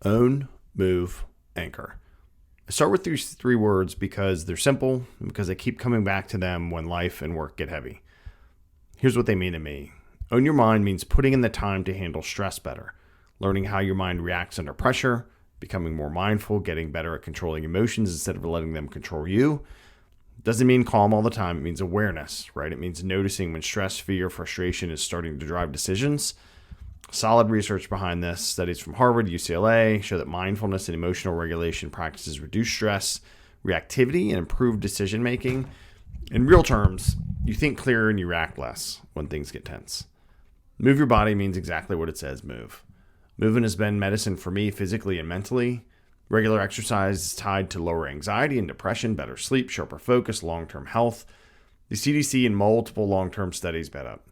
Own, move, anchor. I start with these three words because they're simple and because I keep coming back to them when life and work get heavy. Here's what they mean to me. Own your mind means putting in the time to handle stress better, learning how your mind reacts under pressure, becoming more mindful, getting better at controlling emotions instead of letting them control you. Doesn't mean calm all the time. It means awareness, right? It means noticing when stress, fear, frustration is starting to drive decisions. Solid research behind this. Studies from Harvard, UCLA show that mindfulness and emotional regulation practices reduce stress, reactivity, and improve decision making. In real terms, you think clearer and you react less when things get tense. Move your body means exactly what it says, move. Movement has been medicine for me physically and mentally. Regular exercise is tied to lower anxiety and depression, better sleep, sharper focus, long-term health. The CDC and multiple long-term studies bet up.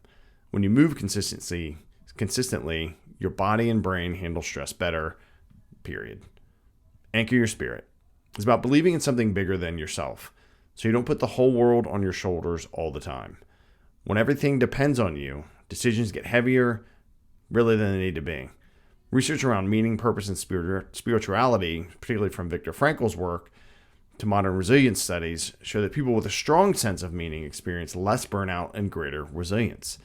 When you move consistently, your body and brain handle stress better, period. Anchor your spirit. It's about believing in something bigger than yourself, so you don't put the whole world on your shoulders all the time. When everything depends on you, decisions get heavier, really, than they need to be. Research around meaning, purpose, and spirituality, particularly from Viktor Frankl's work to modern resilience studies, show that people with a strong sense of meaning experience less burnout and greater resilience.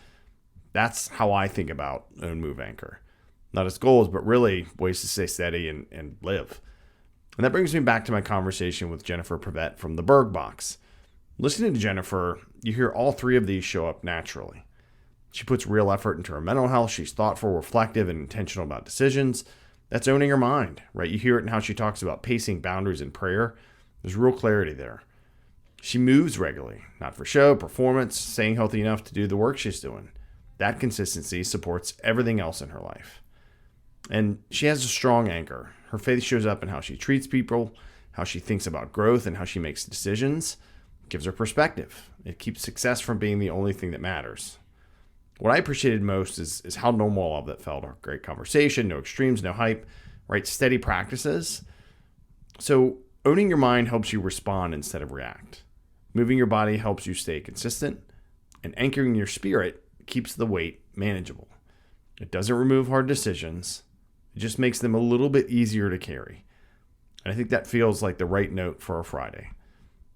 That's how I think about Own, Move, Anchor. Not as goals, but really ways to stay steady and live. And that brings me back to my conversation with Jennifer Prevette from the Burg Box. Listening to Jennifer, you hear all three of these show up naturally. She puts real effort into her mental health. She's thoughtful, reflective, and intentional about decisions. That's owning her mind, right? You hear it in how she talks about pacing, boundaries, and prayer. There's real clarity there. She moves regularly, not for show, performance, staying healthy enough to do the work she's doing. That consistency supports everything else in her life. And she has a strong anchor. Her faith shows up in how she treats people, how she thinks about growth, and how she makes decisions. It gives her perspective. It keeps success from being the only thing that matters. What I appreciated most is how normal all of that felt. A great conversation, no extremes, no hype, right? Steady practices. So owning your mind helps you respond instead of react. Moving your body helps you stay consistent. And anchoring your spirit keeps the weight manageable. It doesn't remove hard decisions. It just makes them a little bit easier to carry. And I think that feels like the right note for a Friday.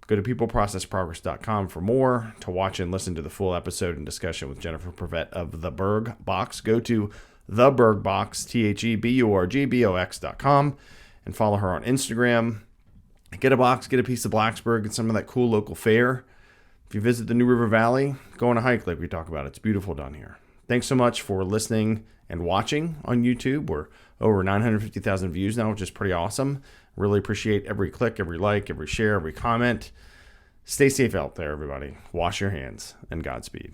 Go to peopleprocessprogress.com for more. To watch and listen to the full episode and discussion with Jennifer Prevette of the Burg Box, go to the Burg Box, TheBurgBox.com, and follow her on Instagram. Get a box, get a piece of Blacksburg, get some of that cool local fare. If you visit the New River Valley, go on a hike like we talk about. It's beautiful down here. Thanks so much for listening and watching on YouTube. We're over 950,000 views now, which is pretty awesome. Really appreciate every click, every like, every share, every comment. Stay safe out there, everybody. Wash your hands, and Godspeed.